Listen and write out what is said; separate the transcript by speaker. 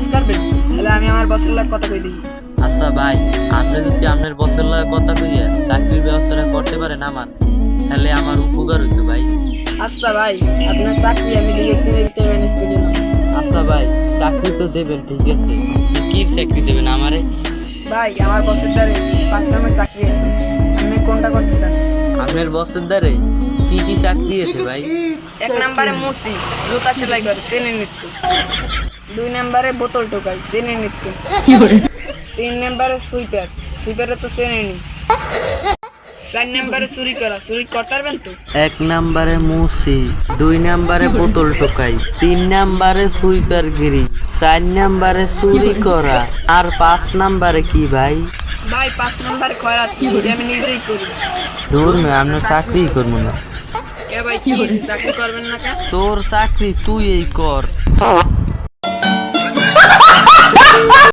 Speaker 1: কাজ করবেন তাহলে আমি আমার বসের লাগে কথা কই দিই।
Speaker 2: আচ্ছা ভাই, আপনি যদি আপনার বসের লগে কথা কইয়া চাকরির ব্যবস্থাটা করতে পারেন আমার, তাহলে আমার উপকার হইতো ভাই।
Speaker 1: আচ্ছা ভাই, আপনার চাকরি আমি 2-1 দিনের ভিতরে ম্যানেজ করে নিলাম।
Speaker 2: আচ্ছা ভাই, চাকরি তো দেবেন ঠিক আছে, কি চাকরি দেবেন আমারে?
Speaker 1: ভাই আমার বসের দ্বারে 5 নামের চাকরি আছে, আপনি কোনটা করতে চান?
Speaker 2: আপনার বসের দ্বারে কি কি চাকরি আছে ভাই?
Speaker 1: 1 নম্বরে মুসি জুতা সেলাই করে চেনে নিত্য, 2 নম্বরে বোতল টোকাই চেনে নিত্য, 3 নম্বরে সুইপারে তো চেনে নি, 4 নম্বরে চুরি করা চুরি করতে পারবেন তো?
Speaker 2: 1 নম্বরে মুসি, 2 নম্বরে বোতল টোকাই, 3 নম্বরে সুইপার গিরি, 4 নম্বরে চুরি করা, আর 5 নম্বরে কি ভাই?
Speaker 1: ভাই 5 নম্বরে খয়রাতি আমি নিজেই করি।
Speaker 2: দূর না, আপনার চাকরি করবো না।
Speaker 1: কে ভাই কি হয়েছে, চাকরি করবেন না কে?
Speaker 2: তোর চাকরি তুই এই কর।